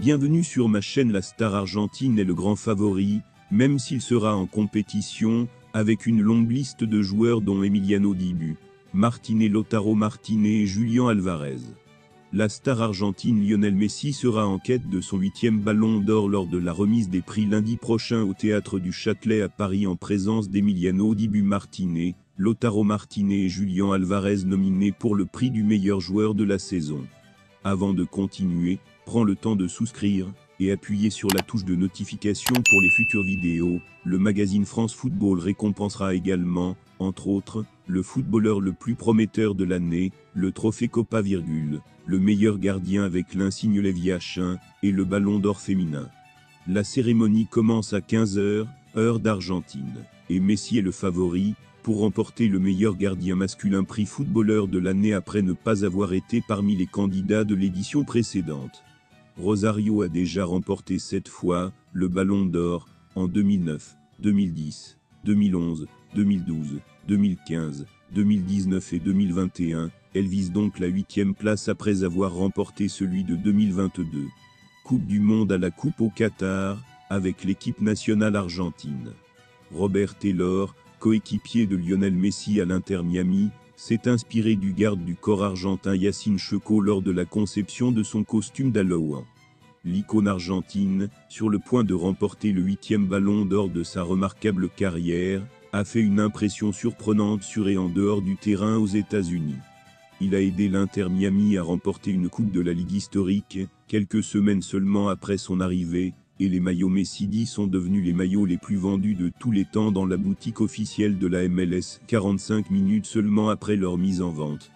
Bienvenue sur ma chaîne. La star argentine est le grand favori, même s'il sera en compétition, avec une longue liste de joueurs dont Emiliano Dibu, Martinez, Lautaro Martinez et Julián Álvarez. La star argentine Lionel Messi sera en quête de son 8e ballon d'or lors de la remise des prix lundi prochain au Théâtre du Châtelet à Paris en présence d'Emiliano Dibu, Martinez, Lautaro Martinez et Julián Álvarez nominés pour le prix du meilleur joueur de la saison. Avant de continuer, prends le temps de souscrire et appuyer sur la touche de notification pour les futures vidéos. Le magazine France Football récompensera également, entre autres, le footballeur le plus prometteur de l'année, le trophée Copa, le meilleur gardien avec l'insigne Léviachin et le ballon d'or féminin. La cérémonie commence à 15 h, heure d'Argentine, et Messi est le favori pour remporter le meilleur gardien masculin prix footballeur de l'année après ne pas avoir été parmi les candidats de l'édition précédente. Rosario a déjà remporté 7 fois le ballon d'or en 2009, 2010, 2011, 2012, 2015, 2019 et 2021. Elle vise donc la 8e place après avoir remporté celui de 2022. Coupe du monde à la Coupe au Qatar, avec l'équipe nationale argentine. Robert Taylor, coéquipier de Lionel Messi à l'Inter Miami, s'est inspiré du garde du corps argentin Yacine Checco lors de la conception de son costume d'Halloween. L'icône argentine, sur le point de remporter le 8e ballon d'or de sa remarquable carrière, a fait une impression surprenante sur et en dehors du terrain aux États-Unis. Il a aidé l'Inter Miami à remporter une coupe de la Ligue historique, quelques semaines seulement après son arrivée, et les maillots Messi sont devenus les maillots les plus vendus de tous les temps dans la boutique officielle de la MLS, 45 minutes seulement après leur mise en vente.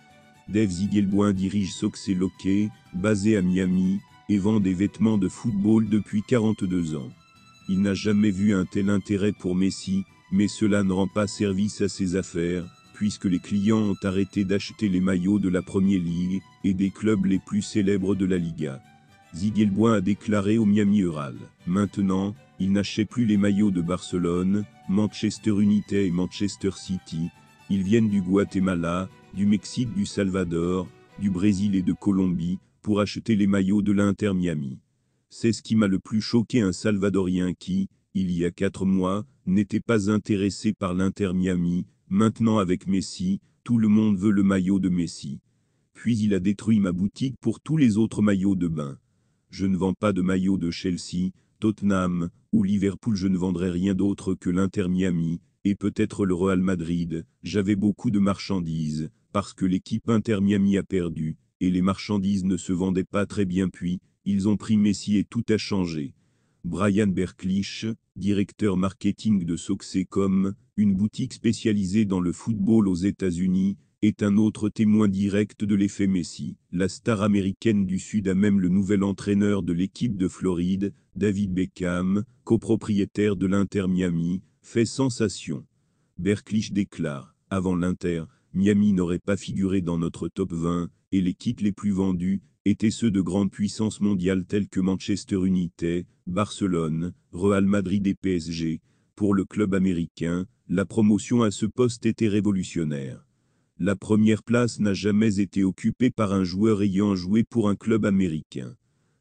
Dave Ziegelboin dirige Sox Loque, basé à Miami, et vend des vêtements de football depuis 42 ans. Il n'a jamais vu un tel intérêt pour Messi, mais cela ne rend pas service à ses affaires, puisque les clients ont arrêté d'acheter les maillots de la Premier League et des clubs les plus célèbres de la Liga. Ziegelboin a déclaré au Miami Herald. Maintenant, il n'achète plus les maillots de Barcelone, Manchester United et Manchester City. Ils viennent du Guatemala, du Mexique, du Salvador, du Brésil et de Colombie, pour acheter les maillots de l'Inter Miami. C'est ce qui m'a le plus choqué, un Salvadorien qui, il y a 4 mois, n'était pas intéressé par l'Inter Miami. Maintenant avec Messi, tout le monde veut le maillot de Messi. Puis il a détruit ma boutique pour tous les autres maillots de bain. Je ne vends pas de maillot de Chelsea, Tottenham ou Liverpool, je ne vendrai rien d'autre que l'Inter Miami, et peut-être le Real Madrid. J'avais beaucoup de marchandises, parce que l'équipe Inter Miami a perdu, et les marchandises ne se vendaient pas très bien, puis ils ont pris Messi et tout a changé. Brian Berklich, directeur marketing de Sox.com, une boutique spécialisée dans le football aux États-Unis, est un autre témoin direct de l'effet Messi. La star américaine du Sud a même le nouvel entraîneur de l'équipe de Floride, David Beckham, copropriétaire de l'Inter Miami, fait sensation. Berklich déclare: avant l'Inter, Miami n'aurait pas figuré dans notre top 20, et les kits les plus vendus étaient ceux de grandes puissances mondiales telles que Manchester United, Barcelone, Real Madrid et PSG. Pour le club américain, la promotion à ce poste était révolutionnaire. La première place n'a jamais été occupée par un joueur ayant joué pour un club américain.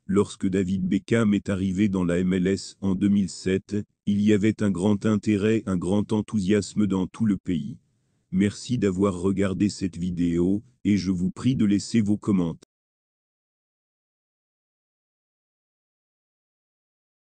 Lorsque David Beckham est arrivé dans la MLS en 2007, il y avait un grand intérêt, un grand enthousiasme dans tout le pays. Merci d'avoir regardé cette vidéo, et je vous prie de laisser vos commentaires.